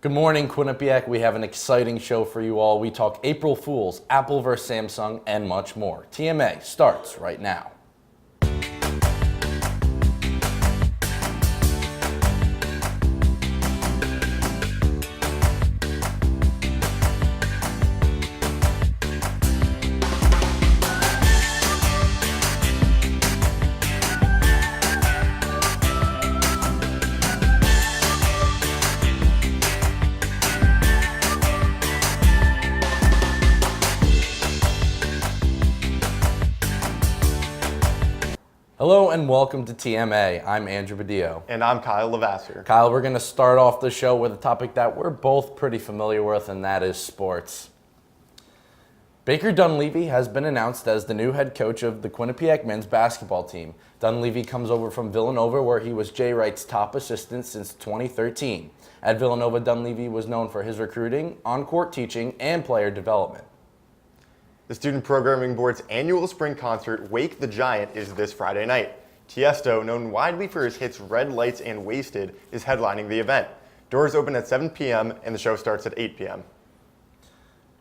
Good morning, Quinnipiac. We have an exciting show for you all. We talk April Fools, Apple vs. Samsung, and much more. TMA starts right now. Hello and welcome to TMA. I'm Andrew Badillo. And I'm Kyle Levasseur. Kyle, we're going to start off the show with a topic that we're both pretty familiar with, and that is sports. Baker Dunleavy has been announced as the new head coach of the Quinnipiac men's basketball team. Dunleavy comes over from Villanova, where he was Jay Wright's top assistant since 2013. At Villanova, Dunleavy was known for his recruiting, on-court teaching, and player development. The Student Programming Board's annual spring concert, Wake the Giant, is this Friday night. Tiesto, known widely for his hits Red Lights and Wasted, is headlining the event. Doors open at 7 p.m. and the show starts at 8 p.m.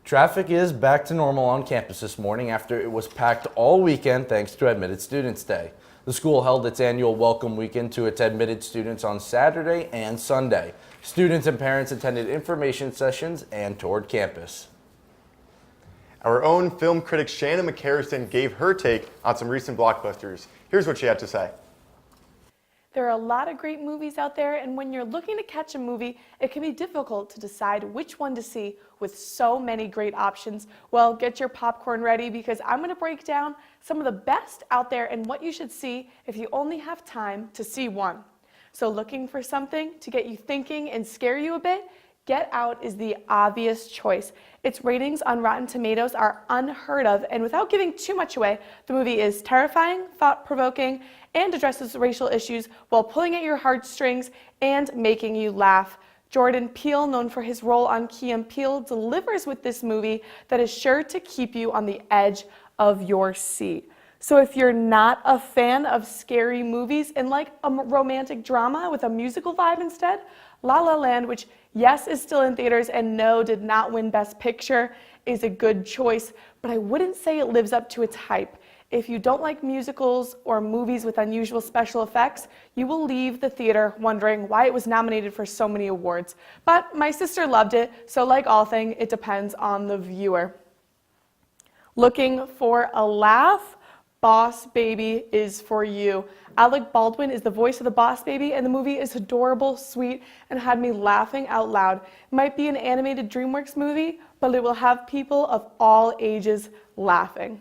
Traffic is back to normal on campus this morning after it was packed all weekend thanks to Admitted Students Day. The school held its annual welcome weekend to its admitted students on Saturday and Sunday. Students and parents attended information sessions and toured campus. Our own film critic Shannon McCarrison gave her take on some recent blockbusters. Here's what she had to say. There are a lot of great movies out there, and when you're looking to catch a movie, it can be difficult to decide which one to see with so many great options. Well, get your popcorn ready because I'm going to break down some of the best out there and what you should see if you only have time to see one. So looking for something to get you thinking and scare you a bit? Get Out is the obvious choice. Its ratings on Rotten Tomatoes are unheard of, and without giving too much away, the movie is terrifying, thought-provoking, and addresses racial issues while pulling at your heartstrings and making you laugh. Jordan Peele, known for his role on Key and Peele, delivers with this movie that is sure to keep you on the edge of your seat. So if you're not a fan of scary movies and like a romantic drama with a musical vibe instead, La La Land, which yes is still in theaters and no did not win Best Picture, is a good choice, but I wouldn't say it lives up to its hype. If you don't like musicals or movies with unusual special effects, you will leave the theater wondering why it was nominated for so many awards. But my sister loved it, so like all things, it depends on the viewer. Looking for a laugh? Boss Baby is for you. Alec Baldwin is the voice of the Boss Baby, and the movie is adorable, sweet, and had me laughing out loud. It might be an animated DreamWorks movie, but it will have people of all ages laughing.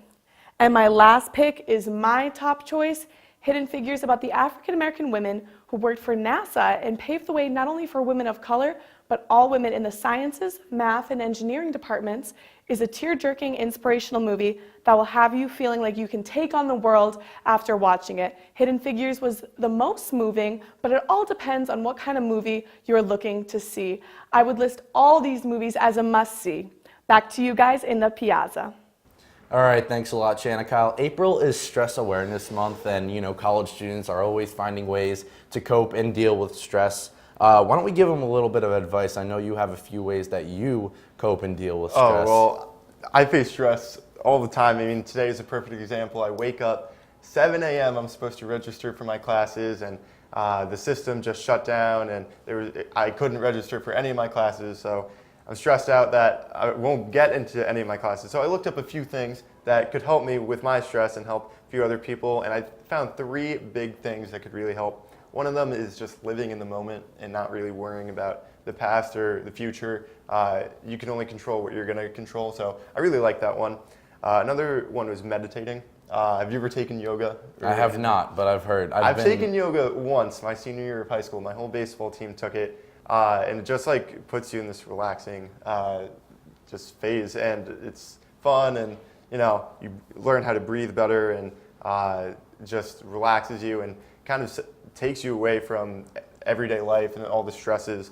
And my last pick is my top choice, Hidden Figures, about the African American women who worked for NASA and paved the way not only for women of color, but all women in the sciences, math, and engineering departments, is a tear-jerking, inspirational movie that will have you feeling like you can take on the world after watching it. Hidden Figures was the most moving, but it all depends on what kind of movie you're looking to see. I would list all these movies as a must-see. Back to you guys in the piazza. All right, thanks a lot, Shanna. Kyle, April is Stress Awareness Month, and college students are always finding ways to cope and deal with stress. Why don't we give them a little bit of advice? I know you have a few ways that you cope and deal with stress. Oh, well, I face stress all the time. I mean, today is a perfect example. I wake up 7 a.m. I'm supposed to register for my classes, and the system just shut down, and I couldn't register for any of my classes, so I'm stressed out that I won't get into any of my classes. So I looked up a few things that could help me with my stress and help a few other people, and I found 3 big things that could really help. One of them is just living in the moment and not really worrying about the past or the future. You can only control what you're going to control, so I really like that one. Another one was meditating. Have you ever taken yoga? I have not, but I've heard. I've taken yoga once, my senior year of high school. My whole baseball team took it, and it just like puts you in this relaxing just phase, and it's fun, and you learn how to breathe better, and just relaxes you and kind of takes you away from everyday life and all the stresses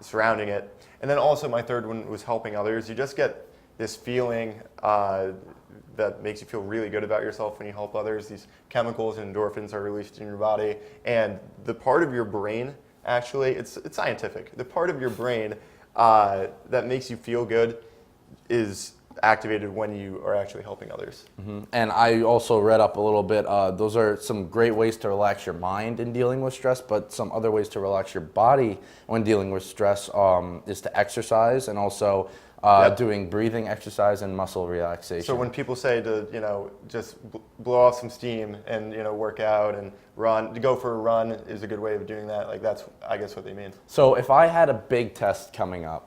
surrounding it. And then also my third one was helping others. You just get this feeling that makes you feel really good about yourself when you help others. These chemicals and endorphins are released in your body, and the part of your brain, actually, it's scientific. The part of your brain that makes you feel good is activated when you are actually helping others. And I also read up a little bit. Those are some great ways to relax your mind in dealing with stress, but some other ways to relax your body when dealing with stress is to exercise and also doing breathing exercise and muscle relaxation. So when people say to, just blow off some steam and, work out and run, to go for a run is a good way of doing that. Like that's, I guess, what they mean. So if I had a big test coming up,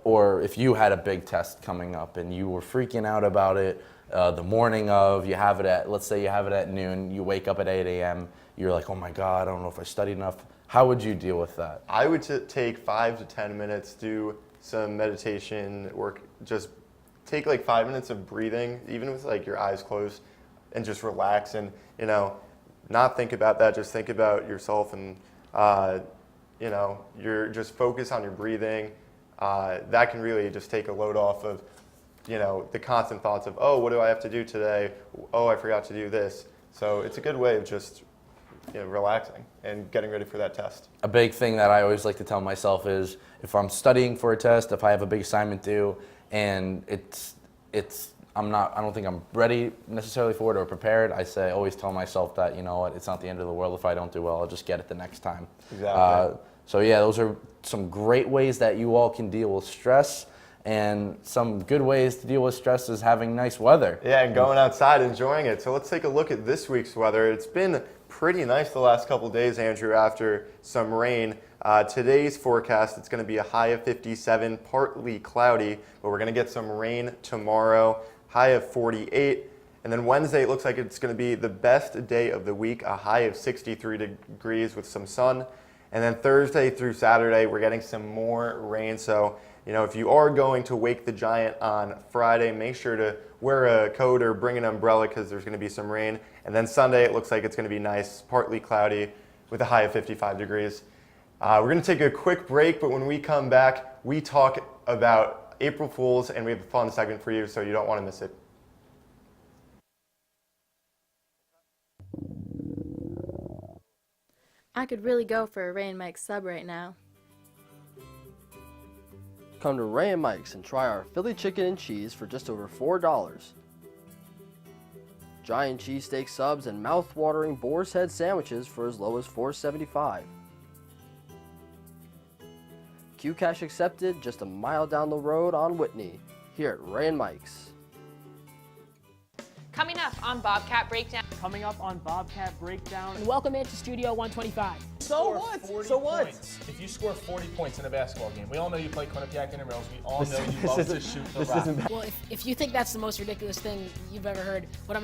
or if you had a big test coming up and you were freaking out about it the morning of, let's say you have it at noon, you wake up at 8 a.m., you're like, oh my God, I don't know if I studied enough. How would you deal with that? I would take 5 to 10 minutes, do some meditation work, just take like 5 minutes of breathing, even with like your eyes closed, and just relax and, not think about that, just think about yourself and, you're just focus on your breathing. That can really just take a load off of, the constant thoughts of, oh, what do I have to do today? Oh, I forgot to do this. So it's a good way of just, relaxing and getting ready for that test. A big thing that I always like to tell myself is if I'm studying for a test, if I have a big assignment due, and I don't think I'm ready necessarily for it or prepared, I always tell myself that, you know what, it's not the end of the world if I don't do well, I'll just get it the next time. Exactly. So yeah, those are some great ways that you all can deal with stress, and some good ways to deal with stress is having nice weather. Yeah, and going outside, enjoying it. So let's take a look at this week's weather. It's been pretty nice the last couple of days, Andrew, after some rain. Today's forecast, it's going to be a high of 57, partly cloudy, but we're going to get some rain tomorrow, high of 48. And then Wednesday, it looks like it's going to be the best day of the week, a high of 63 degrees with some sun. And then Thursday through Saturday, we're getting some more rain. So, if you are going to wake the giant on Friday, make sure to wear a coat or bring an umbrella because there's going to be some rain. And then Sunday, it looks like it's going to be nice, partly cloudy with a high of 55 degrees. We're going to take a quick break, but when we come back, we talk about April Fools, and we have a fun segment for you, so you don't want to miss it. I could really go for a Ray and Mike sub right now. Come to Ray and Mike's and try our Philly chicken and cheese for just over $4. Giant cheesesteak subs and mouth-watering boar's head sandwiches for as low as $4.75. Qcash accepted just a mile down the road on Whitney, here at Ray and Mike's. Coming up on Bobcat Breakdown. Coming up on Bobcat Breakdown. Welcome into Studio 125. So what? If you score 40 points in a basketball game, we all know you play Quinnipiac Intramurals. We all know you love to shoot the rock. Well, if you think that's the most ridiculous thing you've ever heard, what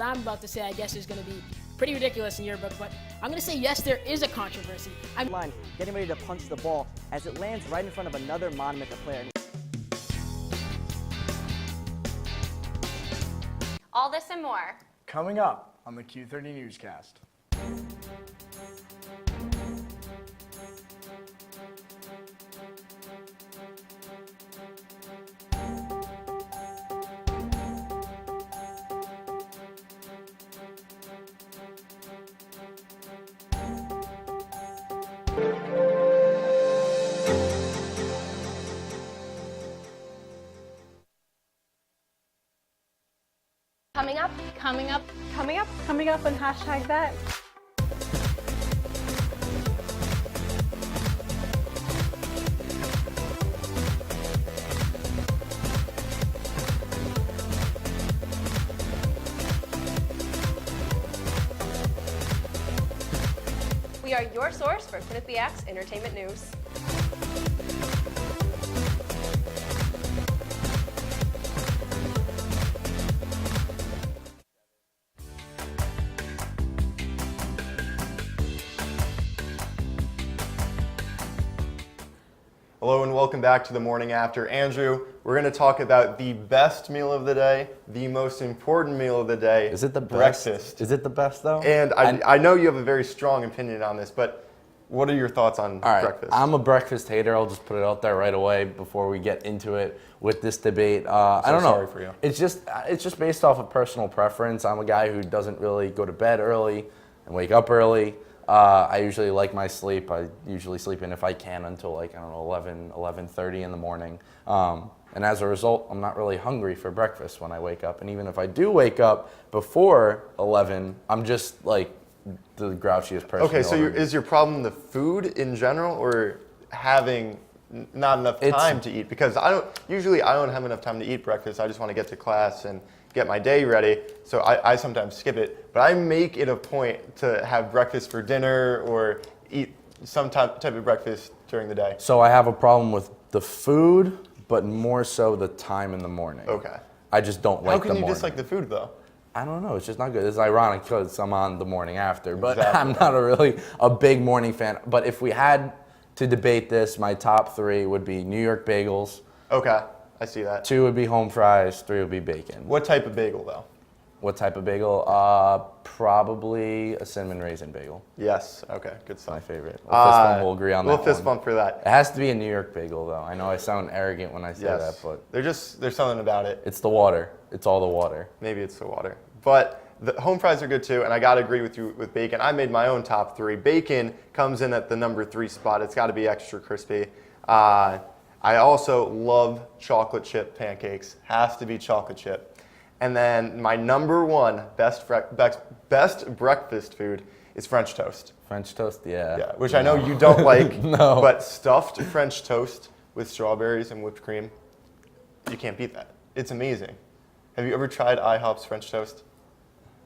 I'm about to say, I guess, is going to be pretty ridiculous in your book. But I'm going to say yes, there is a controversy. Line, getting ready to punch the ball as it lands right in front of another Monmouth player. All this and more. Coming up on the Q30 Newscast. Coming up on hashtag that. We are your source for Quinnipiac's entertainment news. Hello and welcome back to the Morning After. Andrew, we're going to talk about the best meal of the day, the most important meal of the day. Is it the best? Breakfast. Is it the best though? And I know you have a very strong opinion on this, but what are your thoughts on All right, breakfast? I'm a breakfast hater. I'll just put it out there right away before we get into it with this debate. I don't know. Sorry for you. It's just based off of personal preference. I'm a guy who doesn't really go to bed early and wake up early. I usually like my sleep. I usually sleep in if I can until like, I don't know, 11:30 in the morning. And as a result, I'm not really hungry for breakfast when I wake up. And even if I do wake up before 11, I'm just like the grouchiest person. Okay, so is your problem the food in general, or having not enough time to eat? Because I don't have enough time to eat breakfast. I just want to get to class and get my day ready. So I sometimes skip it. But I make it a point to have breakfast for dinner or eat some type of breakfast during the day. So I have a problem with the food, but more so the time in the morning. Okay. I just don't like the morning. How can you dislike the food, though? I don't know. It's just not good. It's ironic because I'm on the morning after, but Exactly. I'm not a big morning fan. But if we had to debate this, my top 3 would be New York bagels. Okay, I see that. 2 would be home fries. 3 would be bacon. What type of bagel, though? What type of bagel? Probably a cinnamon raisin bagel. Yes, okay, good stuff. My favorite. We'll fist bump, we'll agree on that We'll fist one. bump for that. It has to be a New York bagel, though. I know I sound arrogant when I say that, but there's something about it. it's the water. It's all the water. Maybe it's the water. But the home fries are good too, and I gotta agree with you with bacon. I made my own top 3. Bacon comes in at the number 3 spot. It's gotta be extra crispy. I also love chocolate chip pancakes. Has to be chocolate chip. And then my number 1 best breakfast food is French toast. French toast, yeah. Yeah, which I know you don't like, No. but stuffed French toast with strawberries and whipped cream, you can't beat that. It's amazing. Have you ever tried IHOP's French toast?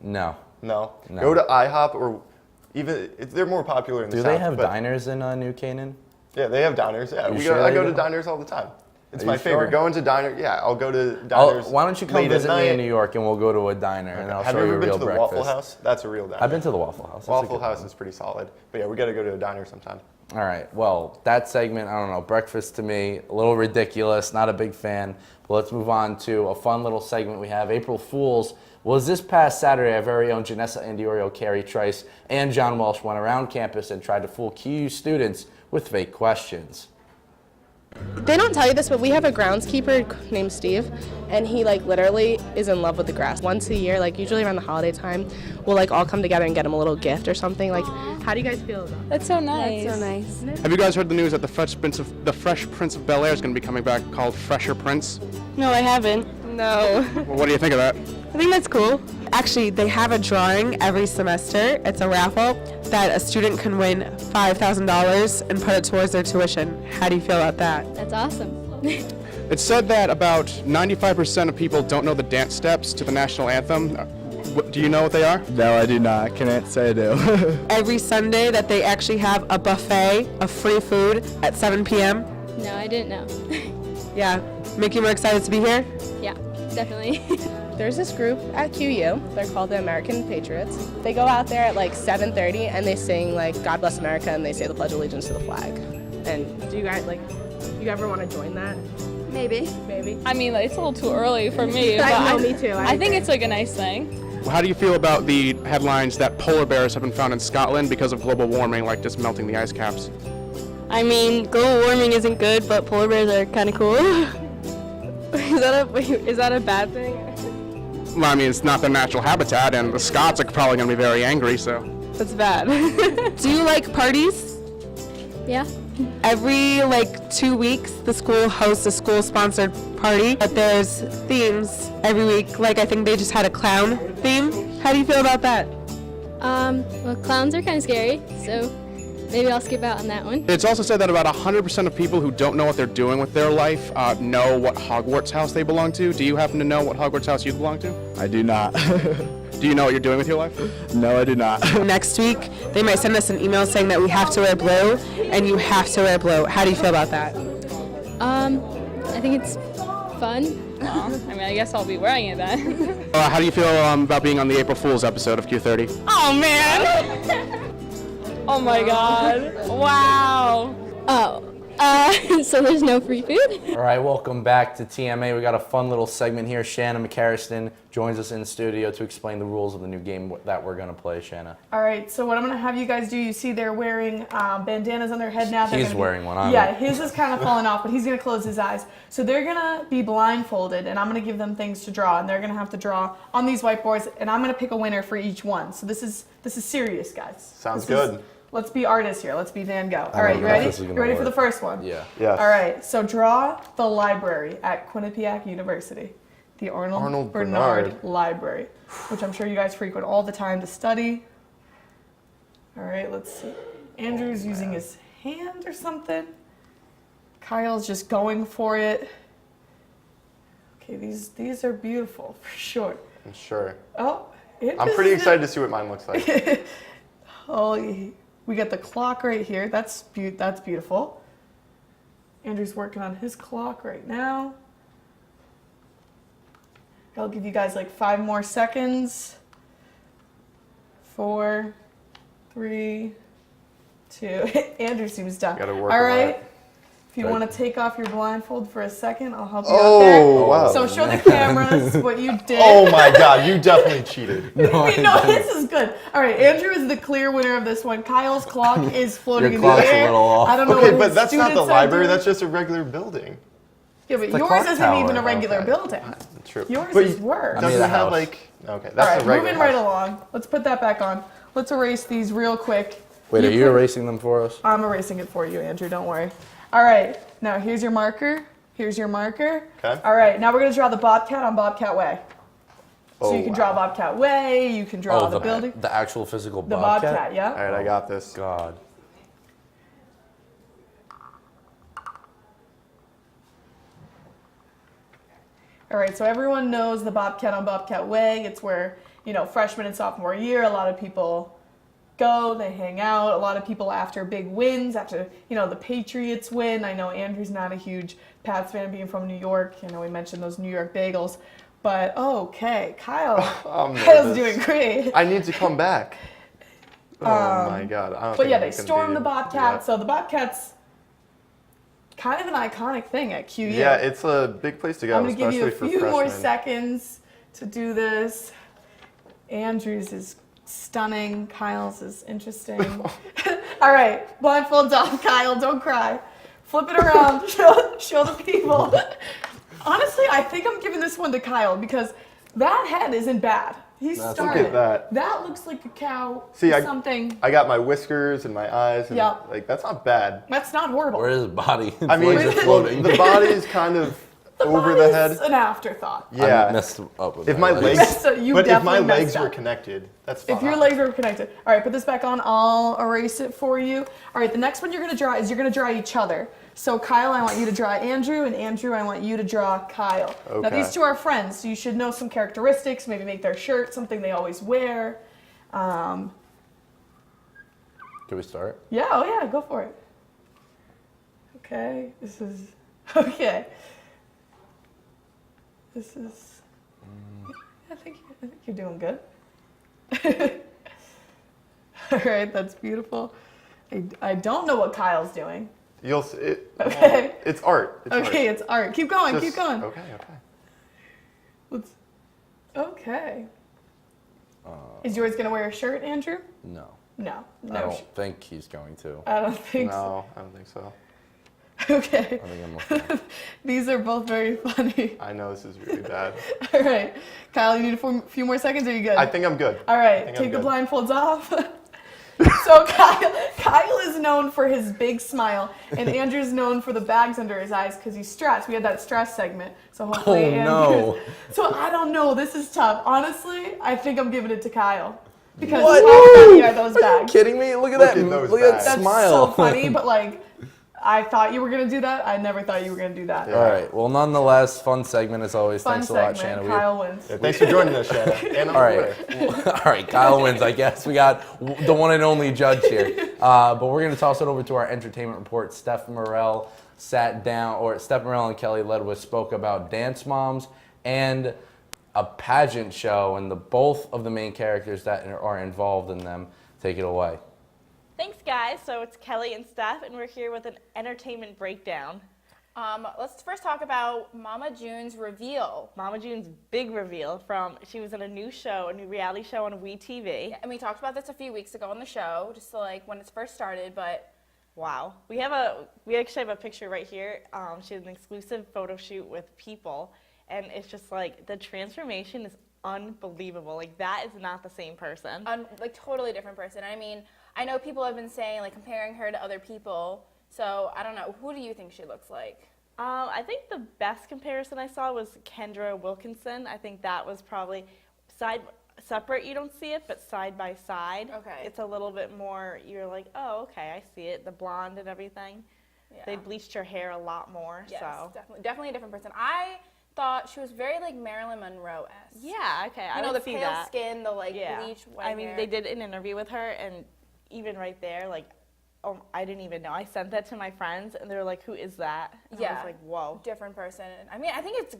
No. No? No. Go to IHOP, or even, they're more popular in the Do South. they have but- diners in New Canaan? Yeah, they have diners. Yeah, You sure I they go do? to diners all the time. It's Are my you favorite. sure? Going to diners, yeah, I'll go to diners. Why don't you come late at visit me in night. New York and we'll go to a diner and I'll Have show you you ever been real to the breakfast. Waffle House? That's a real diner. I've been to the Waffle House. That's a Waffle good House one. is pretty solid. But yeah, we got to go to a diner sometime. All right. Well, that segment, I don't know, breakfast to me, a little ridiculous, not a big fan. But let's move on to a fun little segment we have. April Fools was this past Saturday. Our very own Janessa Andiorio, Carrie Trice, and John Welsh went around campus and tried to fool KU students with fake questions. They don't tell you this, but we have a groundskeeper named Steve, and he literally is in love with the grass. Once a year, usually around the holiday time, we'll all come together and get him a little gift or something. How do you guys feel about that? That's so nice. That's so nice. Have you guys heard the news that the Fresh Prince of Bel Air is going to be coming back, called Fresher Prince? No, I haven't. No. Well, what do you think of that? I think that's cool. Actually, they have a drawing every semester. It's a raffle that a student can win $5,000 and put it towards their tuition. How do you feel about that? That's awesome. It's said that about 95% of people don't know the dance steps to the national anthem. Do you know what they are? No, I do not. Can't say I do. Every Sunday that they actually have a buffet of free food at 7 p.m. No, I didn't know. Yeah. Make you more excited to be here? Yeah, definitely. There's this group at QU. They're called the American Patriots. They go out there at 7:30 and they sing God Bless America and they say the Pledge of Allegiance to the flag. And do you guys you ever want to join that? Maybe. Maybe. I mean, it's a little too early for me. I know, but me too. I think it's a nice thing. How do you feel about the headlines that polar bears have been found in Scotland because of global warming, like just melting the ice caps? I mean, global warming isn't good, but polar bears are kind of cool. Is that a bad thing? Well, I mean, it's not their natural habitat, and the Scots are probably going to be very angry, so. That's bad. Do you like parties? Yeah. Every 2 weeks, the school hosts a school-sponsored party, but there's themes every week. I think they just had a clown theme. How do you feel about that? Well, clowns are kind of scary, so maybe I'll skip out on that one. It's also said that about 100% of people who don't know what they're doing with their life know what Hogwarts house they belong to. Do you happen to know what Hogwarts house you belong to? I do not. Do you know what you're doing with your life? No, I do not. Next week, they might send us an email saying that we have to wear blue, and you have to wear blue. How do you feel about that? I think it's fun. Well, I mean, I guess I'll be wearing it then. How do you feel about being on the April Fool's episode of Q30? Oh, man! Oh, my God. Wow. So there's no free food? All right, welcome back to TMA. We got a fun little segment here. Shanna McCarriston joins us in the studio to explain the rules of the new game that we're going to play, Shanna. All right, so what I'm going to have you guys do, you see they're wearing bandanas on their head now. He's wearing one. Yeah, his is kind of falling off, but he's going to close his eyes. So they're going to be blindfolded, and I'm going to give them things to draw, and they're going to have to draw on these whiteboards, and I'm going to pick a winner for each one. So this is serious, guys. Sounds good. let's be artists here. Let's be Van Gogh. I All right, don't you know if ready? this is You gonna ready for the work. first one? Yeah. Yes. All right, so draw the library at Quinnipiac University, the Arnold Bernard Library, which I'm sure you guys frequent all the time to study. All right, let's see. Andrew's using his hand or something. Kyle's just going for it. Okay, these are beautiful for sure. I'm sure. Oh, I'm pretty excited to see what mine looks like. Oh, we got the clock right here. That's beautiful. Andrew's working on his clock right now. I'll give you guys like 5 more seconds. 4, 3, 2. Andrew seems done. Gotta work All a right. lot. If you Right. want to take off your blindfold for a second, I'll help you out there. Oh, wow. So show the cameras what you did. Oh my God, you definitely cheated. No, this is good. All right, Andrew is the clear winner of this one. Kyle's clock is floating Your in the clock's a air. little off. I don't know Okay, what but his that's not the students are library. doing. That's just a regular building. Yeah, but the yours clock isn't tower. even a regular Okay. building. True. Yours but is worse. I Doesn't made a have house. like. Okay, that's All a right, regular moving right house. along. Let's put that back on. Let's erase these real quick. Wait, are you put- erasing them for us? I'm erasing it for you, Andrew. Don't worry. All right, now here's your marker. Here's your marker. Okay. All right, now we're gonna draw the Bobcat on Bobcat Way. So Oh, you can wow. draw Bobcat Way. You can draw the building. The actual physical The bobcat? Bobcat, yeah. All right, I got this. God. All right, so everyone knows the Bobcat on Bobcat Way. It's where, freshman and sophomore year, a lot of people go, they hang out. A lot of people after big wins, after, the Patriots win. I know Andrew's not a huge Pats fan being from New York. We mentioned those New York bagels. But, okay, Kyle. I'm Kyle's nervous. doing great. I need to come back. Oh my God. I don't But think yeah, I'm they gonna stormed be the able to do Bobcat. that. So the Bobcat's kind of an iconic thing at QU. Yeah, it's a big place to go, I'm going to give you a especially few for more freshmen. seconds to do this. Andrew's is stunning. Kyle's is interesting. All right, blindfolds off. Kyle, don't cry. Flip it around. Show the people. Honestly, I think I'm giving this one to Kyle because that head isn't bad. He Look started. at that. That looks like a cow. See, something. I got my whiskers and my eyes, and Yeah. that's not bad. That's not horrible. Where is his body? I mean, Legs are well, floating. the body is kind of over the body's head. an afterthought. Yeah. I messed up with If my legs, messed up. You but if my definitely messed legs were up. connected, that's fine. If your legs are connected. All right, put this back on. I'll erase it for you. All right, the next one you're going to draw is you're going to draw each other. So Kyle, I want you to draw Andrew, and Andrew, I want you to draw Kyle. Now Okay. these two are friends, so you should know some characteristics, maybe make their shirt something they always wear. Can we start? Yeah, oh yeah, go for it. Okay, okay. This is, I think you're doing good. All right, that's beautiful. I don't know what Kyle's doing. You'll see it. Okay. It's art. It's Okay, art. it's art. Keep going, keep Just- going. Okay. Okay. Is yours gonna wear a shirt, Andrew? No. No. I No. don't think he's going to. I don't think so. No, I don't think so. Okay. I think I'm okay. These are both very funny. I know this is really bad. All right. Kyle, you need a few more seconds, or are you good? I think I'm good. All I right, think I'm take the good. blindfolds off. So Kyle is known for his big smile, and Andrew's known for the bags under his eyes because he's stressed. We had that stress segment, so hopefully Oh, no. So I don't know. This is tough. Honestly, I think I'm giving it to Kyle because What? how funny are those Are you bags? kidding me? Look at Look that. at those Look at that bags. That's smile. so funny, but I thought you were gonna do that. I never thought you were gonna do that. All right. Well, nonetheless, fun segment as always. Fun Thanks a lot, segment. Shanna. Kyle wins. Yeah, thanks for joining us, Shanna. And I'm All aware. right. All right. Kyle wins, I guess. We got the one and only judge here. But we're going to toss it over to our entertainment report. Steph Morrell and Kelly Ledwith spoke about Dance Moms and a pageant show and both of the main characters that are involved in them. Take it away. Thanks, guys. So it's Kelly and Steph, and we're here with an entertainment breakdown. Let's first talk about Mama June's reveal. Mama June's big reveal she was in a new reality show on WeTV. Yeah, and we talked about this a few weeks ago on the show, just when it first started, but wow. We actually have a picture right here. She had an exclusive photo shoot with People, and it's just the transformation is unbelievable. That is not the same person. Totally different person. I mean, I know people have been saying, like, comparing her to other people. So I don't know. Who do you think she looks like? I think the best comparison I saw was Kendra Wilkinson. I think that was probably separate, you don't see it, but side by side. Okay. It's a little bit more, you're like, oh, okay, I see it, the blonde and everything. Yeah. They bleached her hair a lot more, Yes, so. definitely a different person. I thought she was very like Marilyn Monroe-esque. Yeah, okay, I You know, would the see pale that. skin, the like Yeah. bleach white I mean, hair. they did an interview with her, and even right there, like, oh, I didn't even know. I sent that to my friends, and they were like, who is that? And I was like, whoa. Different person. I mean, I think it's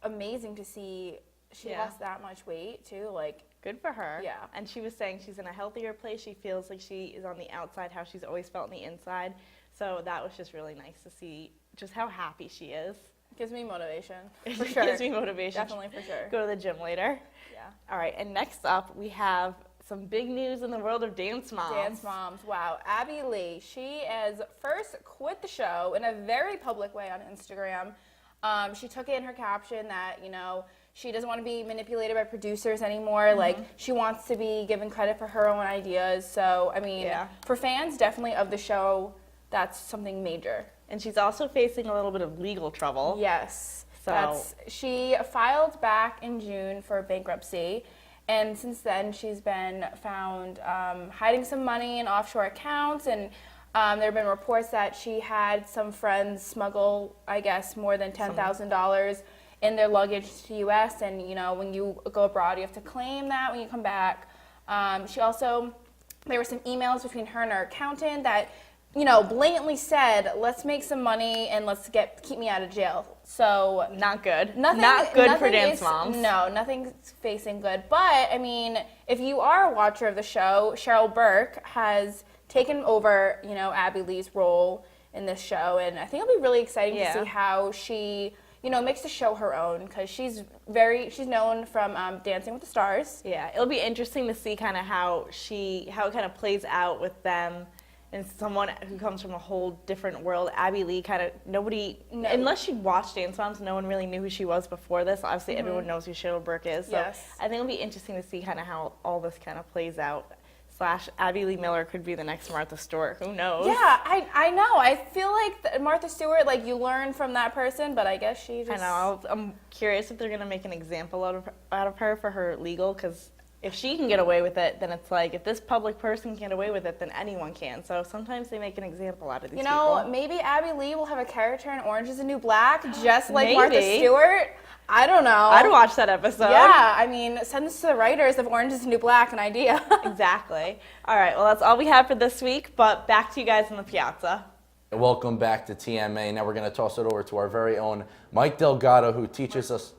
amazing to see she Yeah. lost that much weight too. Like, good for her. Yeah. And she was saying she's in a healthier place. She feels like she is on the outside, how she's always felt on the inside. So that was just really nice to see just how happy she is. Gives me motivation. It For sure. gives me motivation. Definitely, for sure. Go to the gym later. Yeah. All right, and next up we have some big news in the world of Dance Moms. Dance Moms. Wow. Abby Lee. She has first quit the show in a very public way on Instagram. She took it in her caption that, you know, she doesn't want to be manipulated by producers anymore. Mm-hmm. Like, she wants to be given credit for her own ideas. So, I mean, for fans definitely of the show, that's something major. And she's also facing a little bit of legal trouble. Yes. So She filed back in June for bankruptcy. And since then, she's been found hiding some money in offshore accounts. And there have been reports that she had some friends smuggle, I guess, more than $10,000 in their luggage to the U.S. And, you know, when you go abroad, you have to claim that when you come back. She also, there were some emails between her and her accountant that, you know, blatantly said, let's make some money and let's keep me out of jail. So not good. Not good for Dance Moms. No, nothing's facing good. But, I mean, if you are a watcher of the show, Cheryl Burke has taken over, you know, Abby Lee's role in this show. And I think it'll be really exciting to see how she, you know, makes the show her own, because she's known from Dancing with the Stars. Yeah, it'll be interesting to see kind of how it kind of plays out with them. And someone who comes from a whole different world, Abby Lee, kind of unless you'd watched Dance Moms, no one really knew who she was before this. Obviously, everyone knows who Cheryl Burke is. So Yes. I think it'll be interesting to see kind of how all this kind of plays out. / Abby Lee Miller could be the next Martha Stewart. Who knows? Yeah, I know. I feel like Martha Stewart, like, you learn from that person, but I guess she just... I know. I'm curious if they're going to make an example out of her for her legal, because if she can get away with it, then it's like, if this public person can get away with it, then anyone can. So sometimes they make an example out of these people. Maybe Abby Lee will have a character in Orange is the New Black, just like Maybe. Martha Stewart. I don't know. I'd watch that episode. Yeah, I mean, send this to the writers of Orange is the New Black, an idea. Exactly. All right, well, that's all we have for this week, but back to you guys in the piazza. Welcome back to TMA. Now we're going to toss it over to our very own Mike Delgado, who teaches us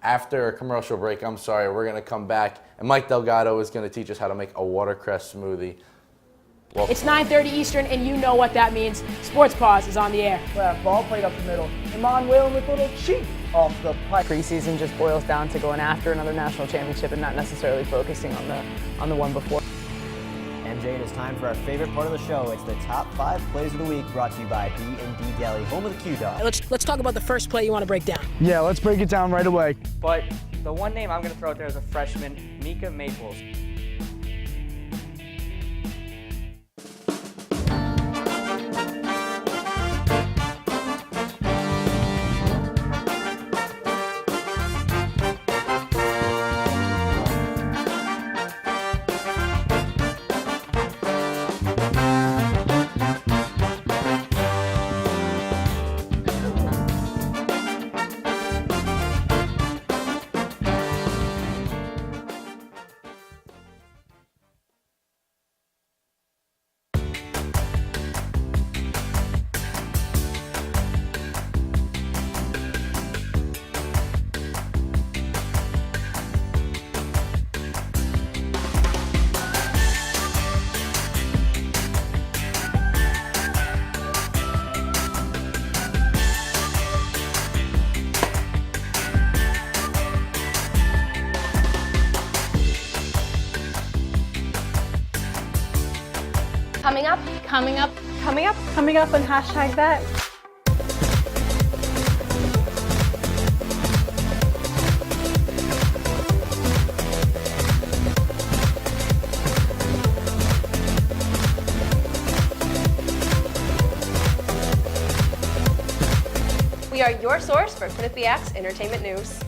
after a commercial break. I'm sorry, we're going to come back, and Mike Delgado is going to teach us how to make a watercress smoothie. Welcome. It's 9:30 Eastern, and you know what that means. Sports Pause is on the air. Left ball played up the middle. Iman Whalen with a little cheat off the pipe. Preseason just boils down to going after another national championship and not necessarily focusing on the one before. MJ, it is time for our favorite part of the show. It's the top 5 plays of the week, brought to you by B&D Deli, home of the Q-Dog. Let's talk about the first play you want to break down. Yeah, let's break it down right away. But the one name I'm going to throw out there is a freshman, Mika Maples. Coming up on hashtag that. We are your source for Quinnipiac's entertainment news.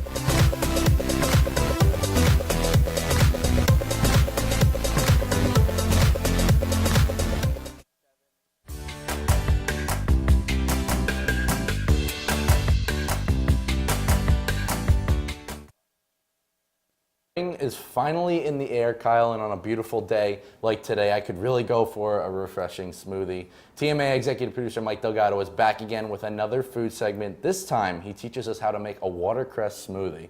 Spring is finally in the air, Kyle, and on a beautiful day like today, I could really go for a refreshing smoothie. TMA executive producer Mike Delgado is back again with another food segment. This time, he teaches us how to make a watercress smoothie.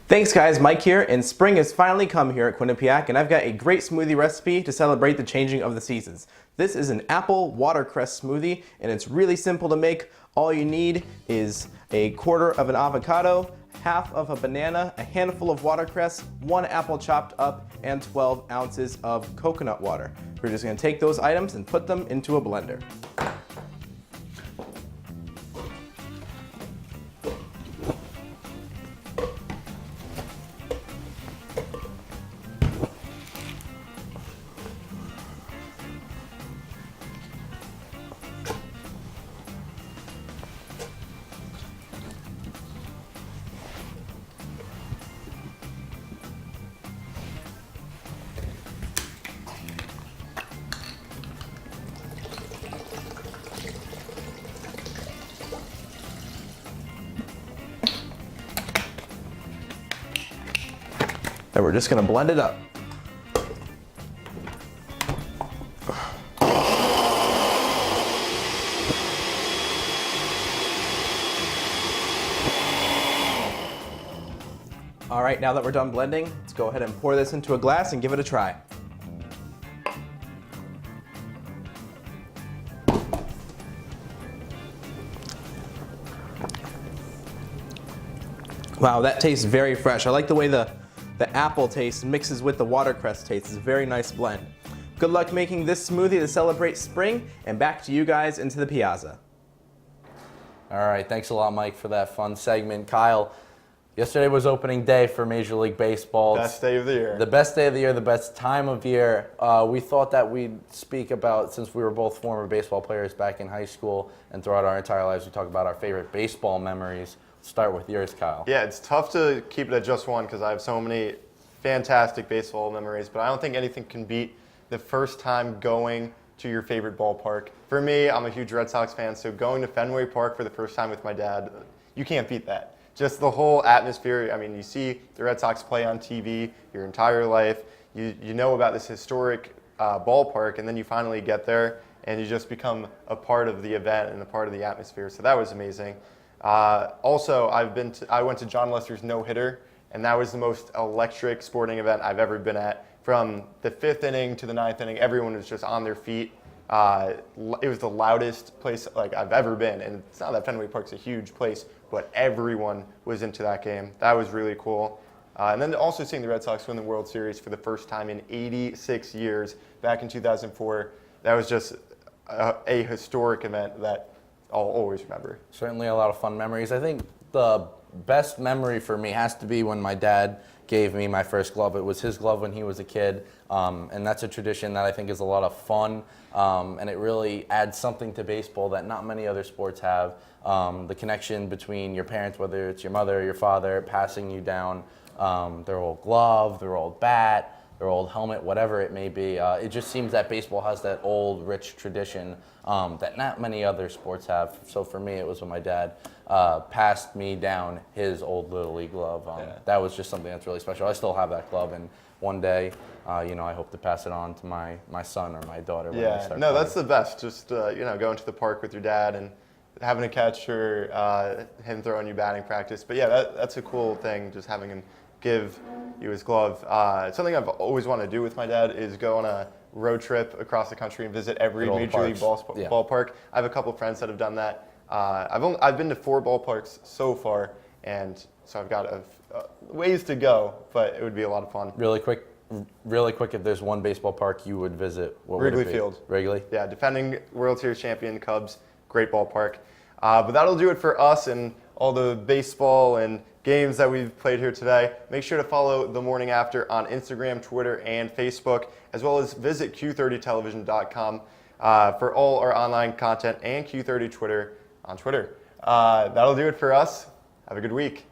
Thanks guys, Mike here, and spring has finally come here at Quinnipiac, and I've got a great smoothie recipe to celebrate the changing of the seasons. This is an apple watercress smoothie, and it's really simple to make. All you need is a quarter of an avocado, half of a banana, a handful of watercress, 1 apple chopped up, and 12 ounces of coconut water. We're just going to take those items and put them into a blender. Then we're just going to blend it up. All right, now that we're done blending, let's go ahead and pour this into a glass and give it a try. Wow, that tastes very fresh. I like the way the apple taste mixes with the watercress taste. It's a very nice blend. Good luck making this smoothie to celebrate spring, and back to you guys into the piazza. All right, thanks a lot, Mike, for that fun segment. Kyle, yesterday was opening day for Major League Baseball. Best day of the year. The best day of the year, the best time of year. We thought that we'd speak about, since we were both former baseball players back in high school and throughout our entire lives, we talk about our favorite baseball memories. Start with yours, Kyle. Yeah, it's tough to keep it at just one because I have so many fantastic baseball memories, but I don't think anything can beat the first time going to your favorite ballpark. For me, I'm a huge Red Sox fan, so going to Fenway Park for the first time with my dad, you can't beat that. Just the whole atmosphere. I mean, you see the Red Sox play on TV your entire life. You know about this historic ballpark, and then you finally get there, and you just become a part of the event and a part of the atmosphere. So that was amazing. Also, I went to John Lester's no-hitter, and that was the most electric sporting event I've ever been at. From the 5th inning to the 9th inning, everyone was just on their feet. It was the loudest place like I've ever been, and it's not that Fenway Park's a huge place, but everyone was into that game. That was really cool. And then also seeing the Red Sox win the World Series for the first time in 86 years back in 2004, that was just a historic event that I'll always remember. Certainly a lot of fun memories. I think the best memory for me has to be when my dad gave me my first glove. It was his glove when he was a kid, and that's a tradition that I think is a lot of fun, and it really adds something to baseball that not many other sports have. The connection between your parents, whether it's your mother or your father, passing you down their old glove, their old bat, their old helmet, whatever it may be. It just seems that baseball has that old, rich tradition that not many other sports have. So for me, it was when my dad passed me down his old Little League glove. That was just something that's really special. I still have that glove, and one day, I hope to pass it on to my son or my daughter. When they Yeah, start no, playing. that's the best. Just going to the park with your dad and having a catch or him throwing you batting practice. But yeah, that's a cool thing. Just having him give you his glove. Something I've always wanted to do with my dad is go on a road trip across the country and visit every Major League ballpark. I have a couple friends that have done that. I've been to 4 ballparks so far, and so I've got ways to go, but it would be a lot of fun. Really quick, if there's one baseball park you would visit, what Wrigley would it be? Field. Wrigley? Yeah, defending World Series champion Cubs, great ballpark. But that'll do it for us and all the baseball and games that we've played here today. Make sure to follow The Morning After on Instagram, Twitter, and Facebook, as well as visit Q30television.com for all our online content and Q30 Twitter on Twitter. That'll do it for us. Have a good week.